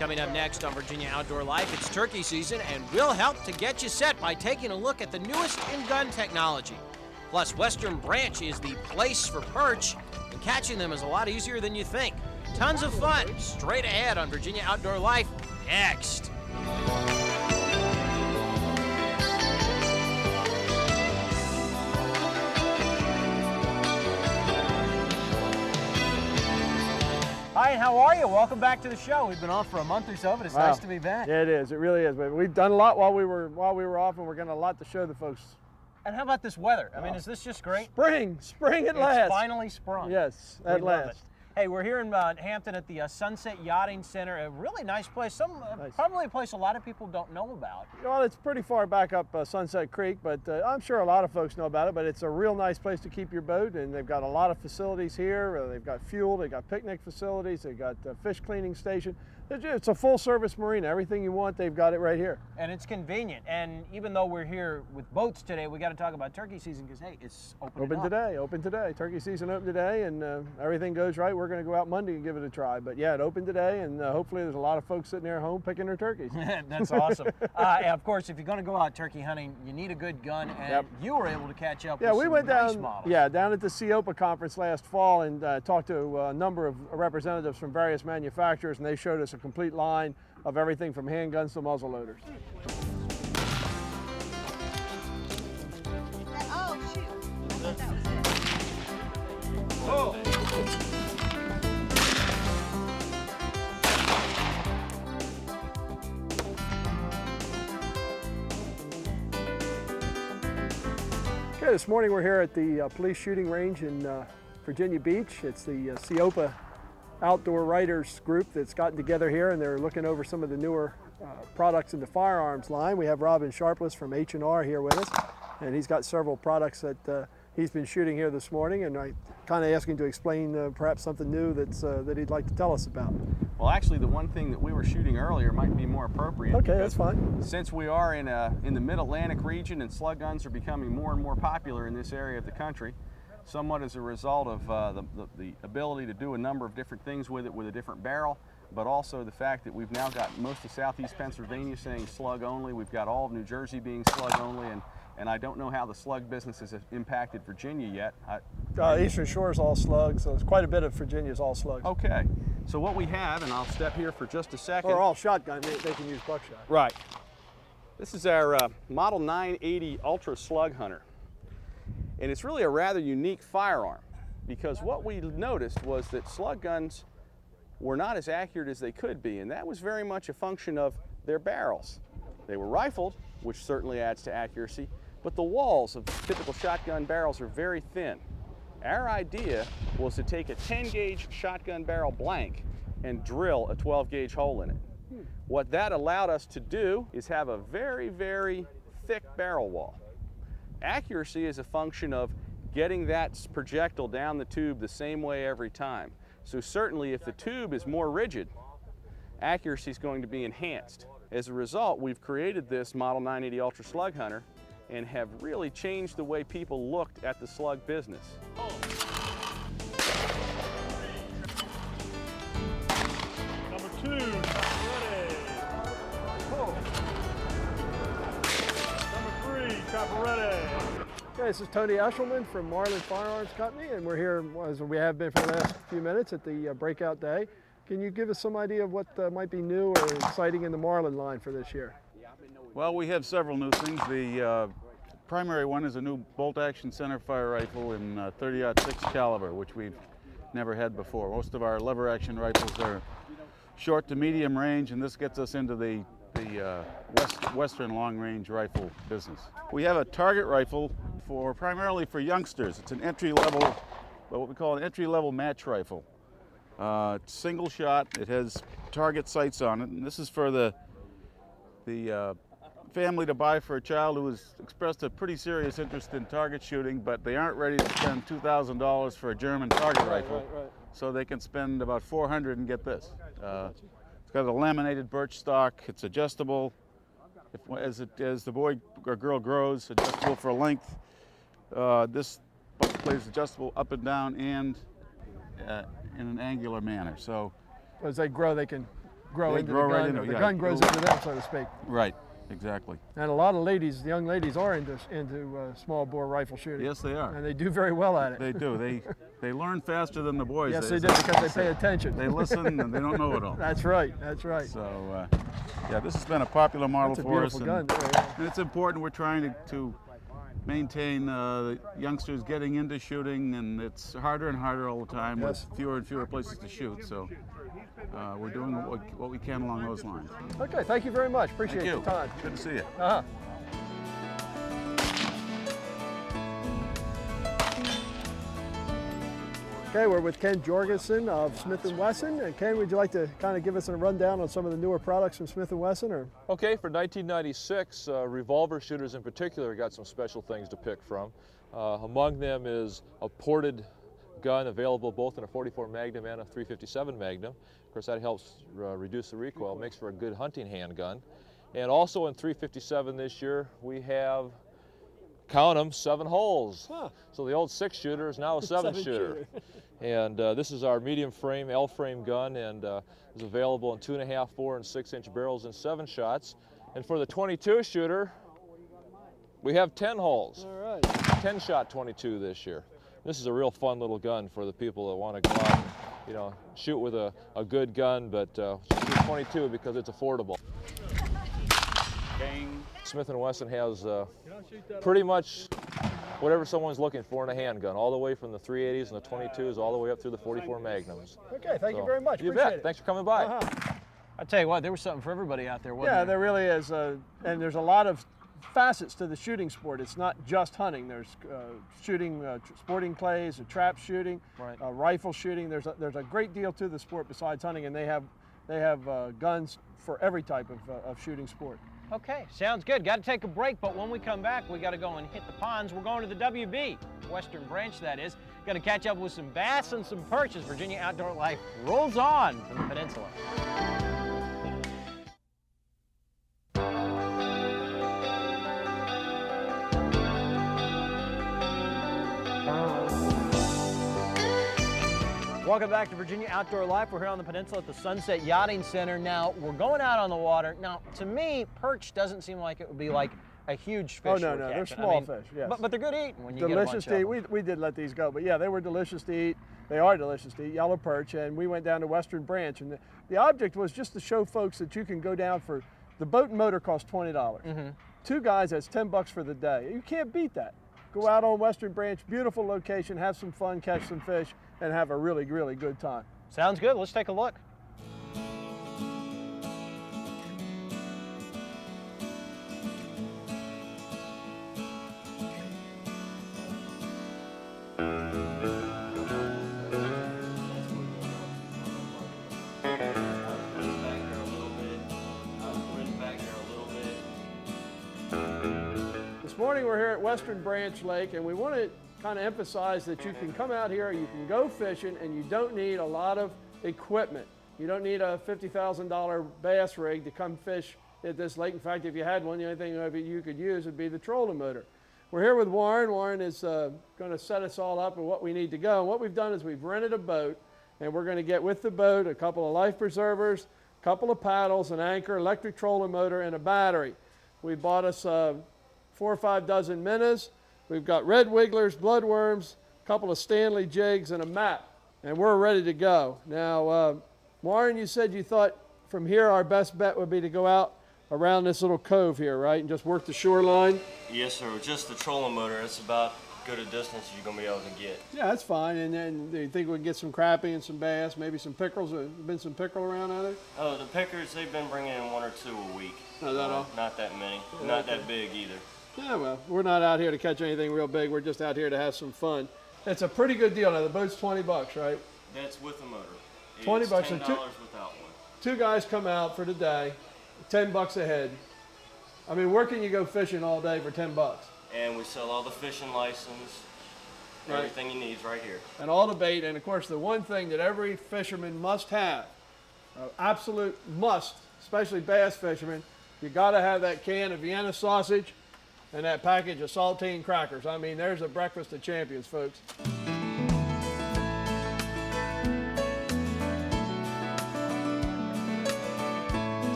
Coming up next on Virginia Outdoor Life, it's turkey season, and we'll help to get you set by taking a look at the newest in-gun technology. Plus, Western Branch is the place for perch, and catching them is a lot easier than you think. Tons of fun straight ahead on Virginia Outdoor Life next. Hi, and how are you? Welcome back to the show. We've been off for a month or so, but it's nice to be back. Yeah, it is. It really is. But we've done a lot while we were off, and we're getting a lot to show the folks. And how about this weather? I mean, is this just great? Spring at last. It's finally sprung. Yes, at last. Hey, we're here in Hampton at the Sunset Yachting Center. A really nice place. Probably a place a lot of people don't know about. Well, it's pretty far back up Sunset Creek, but I'm sure a lot of folks know about it. But it's a real nice place to keep your boat, and they've got a lot of facilities here. They've got fuel, they've got picnic facilities, they've got a fish cleaning station. It's a full-service marina. Everything you want, they've got it right here. And it's convenient. And even though we're here with boats today, we got to talk about turkey season because, hey, it's open today. Turkey season open today, and everything goes right. We're going to go out Monday and give it a try. But yeah, it opened today, and hopefully there's a lot of folks sitting there at home picking their turkeys. That's awesome. And of course, if you're going to go out turkey hunting, you need a good gun, and you were able to catch up with some nice models. Yeah, down at the Seopa conference last fall, and talked to a number of representatives from various manufacturers, and they showed us a complete line of everything from handguns to muzzle loaders. Oh, shoot. I thought that was it. Oh. Okay, this morning we're here at the police shooting range in Virginia Beach. It's the Seopa outdoor writers group that's gotten together here, and they're looking over some of the newer products in the firearms line. We have Robin Sharpless from H&R here with us, and he's got several products that he's been shooting here this morning, and I kind of asked him to explain perhaps something new that he'd like to tell us about. Well, actually, the one thing that we were shooting earlier might be more appropriate. Okay, that's fine. Since we are in the Mid-Atlantic region and slug guns are becoming more and more popular in this area of the country, somewhat as a result of the ability to do a number of different things with it with a different barrel, but also the fact that we've now got most of southeast Pennsylvania saying slug only. We've got all of New Jersey being slug only, and I don't know how the slug business has impacted Virginia yet. Eastern Shore is all slugs, so it's quite a bit of Virginia is all slugs. Okay, so what we have, and I'll step here for just a second. Or all shotgun, they can use buckshot. Right. This is our Model 980 Ultra Slug Hunter. And it's really a rather unique firearm because what we noticed was that slug guns were not as accurate as they could be, and that was very much a function of their barrels. They were rifled, which certainly adds to accuracy, but the walls of typical shotgun barrels are very thin. Our idea was to take a 10-gauge shotgun barrel blank and drill a 12-gauge hole in it. What that allowed us to do is have a very, very thick barrel wall. Accuracy is a function of getting that projectile down the tube the same way every time. So certainly if the tube is more rigid, accuracy is going to be enhanced. As a result, we've created this Model 980 Ultra Slug Hunter and have really changed the way people looked at the slug business. Number 2, ready. Oh. Number 3, chopper ready. Okay, this is Tony Eshelman from Marlin Firearms Company, and we're here, as we have been for the last few minutes, at the breakout day. Can you give us some idea of what might be new or exciting in the Marlin line for this year? Well, we have several new things. The primary one is a new bolt-action centerfire rifle in 30-06 caliber, which we've never had before. Most of our lever-action rifles are short to medium range, and this gets us into the Western long-range rifle business. We have a target rifle primarily for youngsters. It's an entry-level, what we call an entry-level match rifle. It's single shot. It has target sights on it, and this is for the family to buy for a child who has expressed a pretty serious interest in target shooting, but they aren't ready to spend $2,000 for a German target rifle, so they can spend about $400 and get this. It's got a laminated birch stock. It's adjustable as the boy or girl grows, adjustable for length. This plate is adjustable up and down and in an angular manner. So as they grow, they can grow They into grow the right gun, into or it, the yeah. gun grows into them, so to speak. Right, exactly. And a lot of ladies, young ladies, are into small bore rifle shooting. Yes, they are. And they do very well at it. They do. They learn faster than the boys. Yes, they do, because they pay attention. They listen and they don't know it all. That's right. That's right. So, yeah, this has been a popular model That's a for us. beautiful gun. And it's important. We're trying to maintain the youngsters getting into shooting, and it's harder and harder all the time Yes. with fewer and fewer places to shoot. So we're doing what we can along those lines. Okay, thank you very much. Appreciate Thank your you. time. Good to see you. Uh-huh. Okay, we're with Ken Jorgensen of Smith & Wesson. And Ken, would you like to kind of give us a rundown on some of the newer products from Smith & Wesson? Or? Okay, for 1996, revolver shooters in particular got some special things to pick from. Among them is a ported gun available both in a 44 Magnum and a 357 Magnum. Of course, that helps reduce the recoil, makes for a good hunting handgun. And also in 357 this year, we have, count them, 7 holes. Huh. So the old 6-shooter is now a 7-shooter. And this is our medium frame L-frame gun, and is available in 2.5, 4, and 6-inch barrels and 7 shots. And for the 22 shooter, we have 10 holes. All right. 10-shot 22 this year. This is a real fun little gun for the people that want to go out and, you know, shoot with a good gun, but shoot 22 because it's affordable. Smith & Wesson has pretty much whatever someone's looking for in a handgun, all the way from the 380s and the 22s all the way up through the 44 Magnums. Okay, thank you very much. You Appreciate bet. it. Thanks for coming by. Uh-huh. I tell you what, there was something for everybody out there, wasn't Yeah, there? there really is. And there's a lot of facets to the shooting sport. It's not just hunting. There's shooting, sporting clays, trap shooting, Right. rifle shooting. There's a great deal to the sport besides hunting, and they have guns for every type of shooting sport. Okay, sounds good. Got to take a break, but when we come back, we got to go and hit the ponds. We're going to the WB, Western Branch, that is. Got to catch up with some bass and some perch as Virginia Outdoor Life rolls on from the peninsula. Welcome back to Virginia Outdoor Life. We're here on the peninsula at the Sunset Yachting Center. Now, we're going out on the water. Now, to me, perch doesn't seem like it would be like a huge fish. Oh, no, we're no, they're catching. small fish, yes. But they're good eating when you Delicious get a bunch to eat. of them. We did let these go, but yeah, they were delicious to eat. They are delicious to eat, yellow perch, and we went down to Western Branch, and the object was just to show folks that you can go down for, the boat and motor cost $20. Mm-hmm. 2 guys, that's $10 for the day. You can't beat that. Go out on Western Branch, beautiful location, have some fun, catch some fish, and have a really, really good time. Sounds good. Let's take a look. This morning we're here at Western Branch Lake, and we want to kind of emphasize that you can come out here, you can go fishing, and you don't need a lot of equipment. You don't need a $50,000 bass rig to come fish at this lake. In fact, if you had one, the only thing you could use would be the trolling motor. We're here with Warren. Warren is going to set us all up with what we need to go. And what we've done is we've rented a boat, and we're going to get with the boat a couple of life preservers, a couple of paddles, an anchor, electric trolling motor, and a battery. We bought us 4 or 5 dozen minnows. We've got red wigglers, bloodworms, a couple of Stanley jigs, and a map, and we're ready to go. Now, Warren, you said you thought from here our best bet would be to go out around this little cove here, right, and just work the shoreline? Yes, sir. With just the trolling motor, it's about good a distance as you're going to be able to get. Yeah, that's fine. And then do you think we can get some crappie and some bass, maybe some pickerels? Been some pickerel around out there? Oh, the pickers, they've been bringing in 1 or 2 a week. Not that all? Not that many. Yeah, Not okay. that big either. Yeah, well, we're not out here to catch anything real big. We're just out here to have some fun. It's a pretty good deal. Now, the boat's $20, right? That's with the motor. $20 It's and $10 two- without one. 2 guys come out for the day, $10 a head. I mean, where can you go fishing all day for $10? And we sell all the fishing license, Right. everything he needs right here. And all the bait, and of course the one thing that every fisherman must have, absolute must, especially bass fishermen, you got to have that can of Vienna sausage and that package of saltine crackers. I mean, there's a breakfast of champions, folks.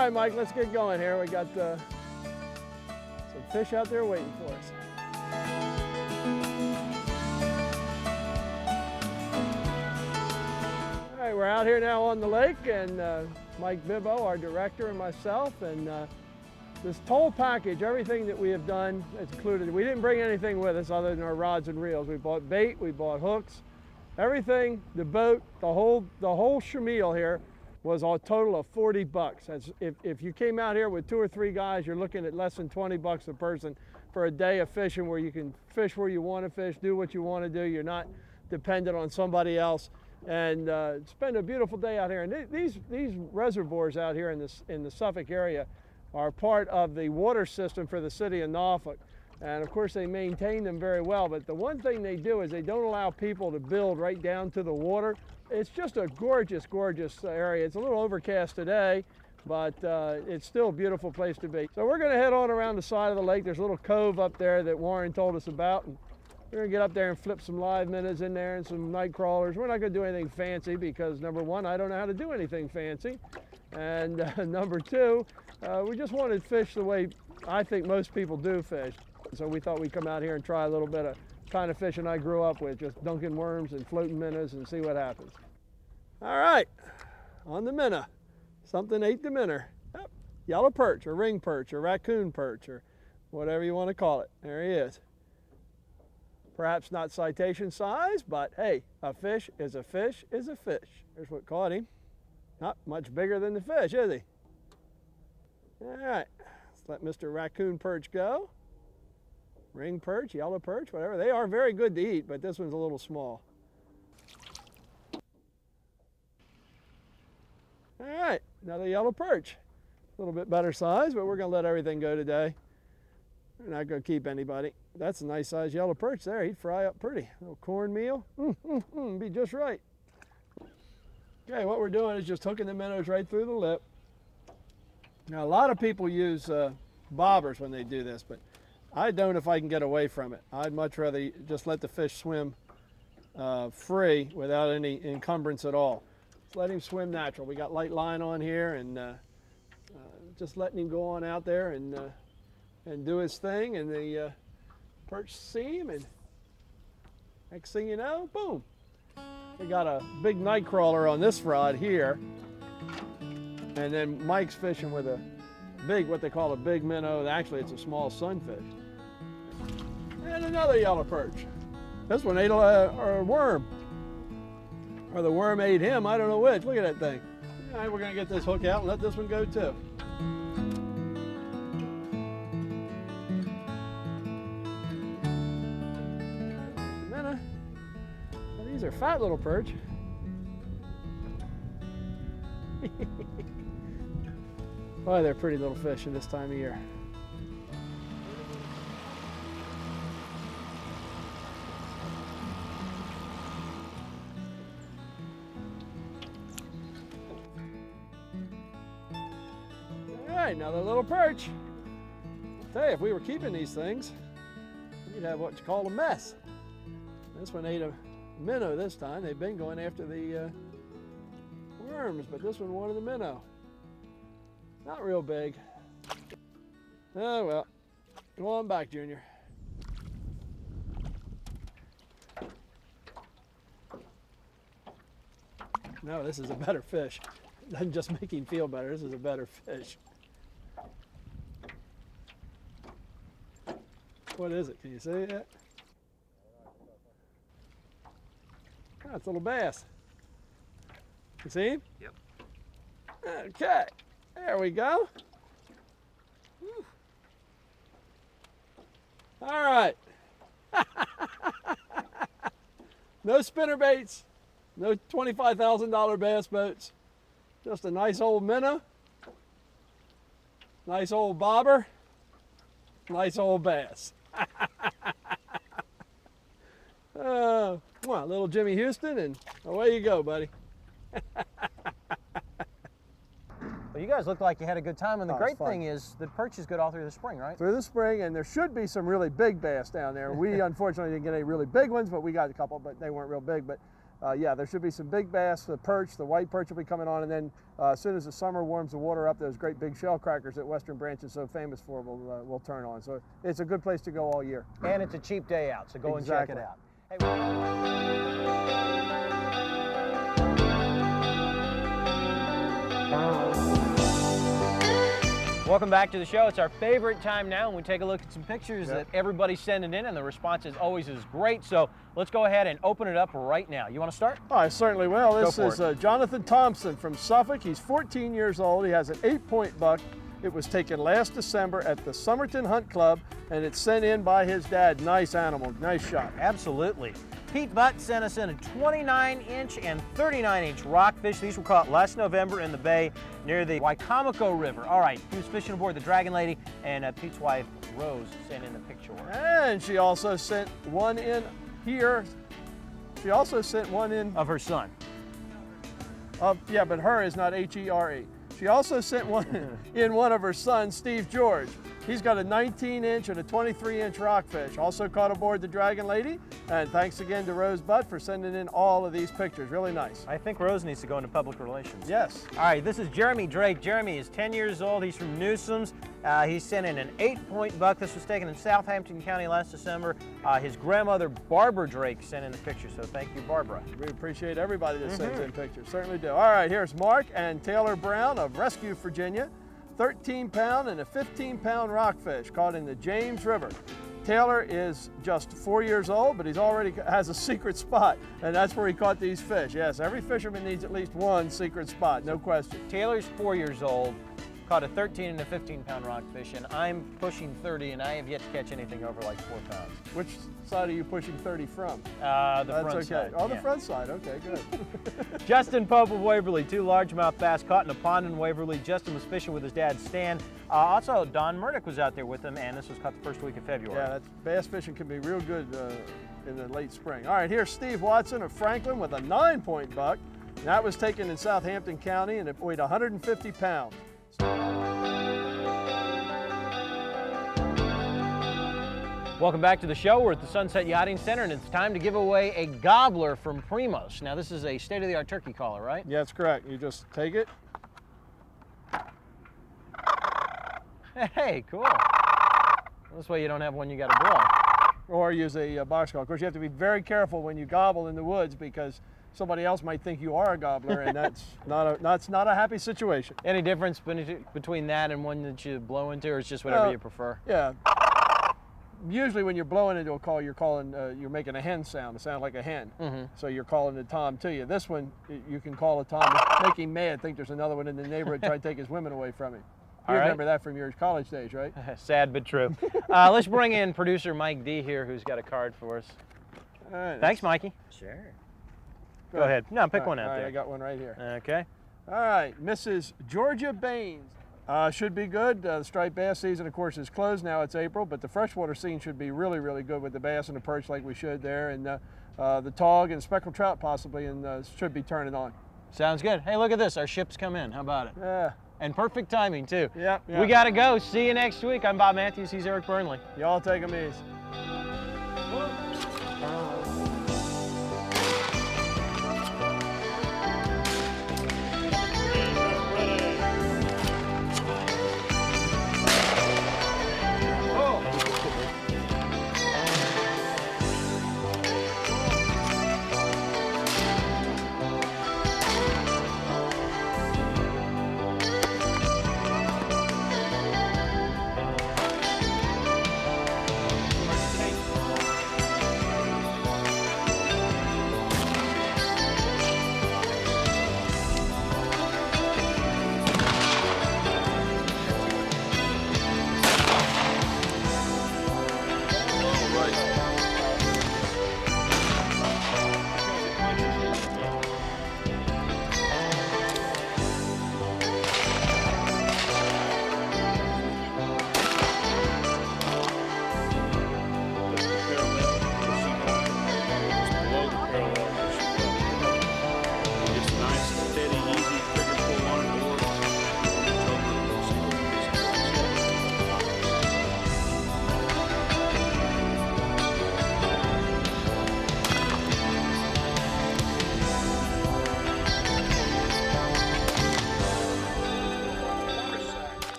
right, Mike, let's get going here. We got some fish out there waiting for us. All right, we're out here now on the lake, and Mike Bibbo, our director, and myself, and this toll package, everything that we have done, it's included. We didn't bring anything with us other than our rods and reels. We bought bait, we bought hooks, everything, the boat, the whole shameel here was a total of 40 bucks. That's, if you came out here with 2 or 3 guys, you're looking at less than 20 bucks a person for a day of fishing, where you can fish where you want to fish, do what you want to do. You're not dependent on somebody else, and spend a beautiful day out here. And these reservoirs out here in the Suffolk area are part of the water system for the city of Norfolk. And of course they maintain them very well, but the one thing they do is they don't allow people to build right down to the water. It's just a gorgeous, gorgeous area. It's a little overcast today, but it's still a beautiful place to be. So we're gonna head on around the side of the lake. There's a little cove up there that Warren told us about, and we're gonna get up there and flip some live minnows in there and some night crawlers. We're not gonna do anything fancy because number one, I don't know how to do anything fancy. And number two, we just wanted to fish the way I think most people do fish. So we thought we'd come out here and try a little bit of kind of fishing I grew up with, just dunking worms and floating minnows and see what happens. All right, on the minnow. Something ate the minnow. Yep. Yellow perch or ring perch or raccoon perch or whatever you want to call it. There he is. Perhaps not citation size, but hey, a fish is a fish is a fish. There's what caught him. Not much bigger than the fish, is he? All right, let's let Mr. Raccoon Perch go. Ring perch, yellow perch, whatever. They are very good to eat, but this one's a little small. All right, another yellow perch. A little bit better size, but we're gonna let everything go today. We're not gonna keep anybody. That's a nice size yellow perch there. He'd fry up pretty. A little cornmeal, be just right. Okay, what we're doing is just hooking the minnows right through the lip. Now, a lot of people use bobbers when they do this, but I don't if I can get away from it. I'd much rather just let the fish swim free without any encumbrance at all. Just let him swim natural. We got light line on here, and just letting him go on out there and do his thing, and the perch see him, and next thing you know, boom. We got a big night crawler on this rod here, and then Mike's fishing with a big, what they call a big minnow. Actually, it's a small sunfish. And another yellow perch. This one ate a worm, or the worm ate him. I don't know which. Look at that thing. All right, we're gonna get this hook out and let this one go too. These are fat little perch. Boy, they're pretty little fish in this time of year. All right, another little perch. I'll tell you, if we were keeping these things, we'd have what you call a mess. This one ate a minnow this time. They've been going after the worms, but this one wanted the minnow. Not real big. Oh well. Go on back, Junior. No, this is a better fish. It doesn't just make him feel better. This is a better fish. What is it? Can you see it yet? Oh, it's a little bass. You see him? Yep. Okay, there we go. Whew. All right. No spinner baits, no $25,000 bass boats. Just a nice old minnow, nice old bobber, nice old bass. Come on, little Jimmy Houston, and away you go, buddy. Well, you guys look like you had a good time, and the Oh, great it's fun. thing is the perch is good all through the spring, right? Through the spring, and there should be some really big bass down there. We unfortunately didn't get any really big ones, but we got a couple, but they weren't real big. But yeah, there should be some big bass. The perch, the white perch will be coming on, and then as soon as the summer warms the water up, those great big shell crackers that Western Branch is so famous for will turn on. So it's a good place to go all year. And it's a cheap day out, so go and check it out. Welcome back to the show. It's our favorite time now, and we take a look at some pictures that everybody's sending in, and the response is always great. So let's go ahead and open it up right now. You want to start? Oh, I certainly will. This is Jonathan Thompson from Suffolk. He's 14 years old. He has an 8-point buck. It was taken last December at the Somerton Hunt Club, and it's sent in by his dad. Nice animal, nice shot. Absolutely. Pete Butt sent us in a 29-inch and 39-inch rockfish. These were caught last November in the bay near the Wicomico River. All right, he was fishing aboard the Dragon Lady, and Pete's wife, Rose, sent in the picture. And she also sent one in here. She also sent one in. Of her son. Yeah, but her is not H-E-R-E. She also sent one in one of her sons, Steve George. He's got a 19-inch and a 23-inch rockfish, also caught aboard the Dragon Lady. And thanks again to Rose Butt for sending in all of these pictures. Really nice. I think Rose needs to go into public relations. Yes. All right, this is Jeremy Drake. Jeremy is 10 years old. He's from Newsome's. He sent in an 8-point buck. This was taken in Southampton County last December. His grandmother, Barbara Drake, sent in the picture, so thank you, Barbara. We appreciate everybody that sends in pictures. Certainly do. All right, here's Mark and Taylor Brown of Rescue, Virginia. 13-pound and a 15-pound rockfish caught in the James River. Taylor is just 4 years old, but he's already has a secret spot, and that's where he caught these fish. Yes, every fisherman needs at least one secret spot, no question. Taylor's 4 years old, caught a 13 and a 15-pound rockfish, and I'm pushing 30, and I have yet to catch anything over like 4 pounds. Which side are you pushing 30 from? The front side. Oh, the front side. Okay, good. Justin Pope of Waverly, 2 largemouth bass caught in a pond in Waverly. Justin was fishing with his dad, Stan. Also, Don Murdoch was out there with him, and this was caught the first week of February. Yeah, bass fishing can be real good in the late spring. All right, here's Steve Watson of Franklin with a 9-point buck. That was taken in Southampton County, and it weighed 150 pounds. Welcome back to the show. We're at the Sunset Yachting Center, and it's time to give away a gobbler from Primos. Now, this is a state-of-the-art turkey caller, right? Yeah, that's correct. You just take it. Hey, cool. This way you don't have one you got to blow. Or use a box call. Of course, you have to be very careful when you gobble in the woods because somebody else might think you are a gobbler, and that's not a happy situation. Any difference between that and one that you blow into, or it's just whatever you prefer? Yeah. Usually when you're blowing into a call, you're making a hen sound. It sounds like a hen. So you're calling the tom to you. This one, you can call a tom, make him mad, think there's another one in the neighborhood trying to take his women away from him. You remember that from your college days, right? Sad but true. Let's bring in producer Mike D here, who's got a card for us. All right, thanks, Mikey. Sure. Go ahead. No, pick one out all right, there. I got one right here. Okay. All right, Mrs. Georgia Baines. Should be good. The striped bass season, of course, is closed now. It's April, but the freshwater scene should be really, really good with the bass and the perch like we should there, and the tog and speckled trout possibly, and should be turning on. Sounds good. Hey, look at this. Our ship's come in. How about it? Yeah. And perfect timing, too. Yeah. We got to go. See you next week. I'm Bob Matthews. He's Eric Burnley. Y'all take them easy.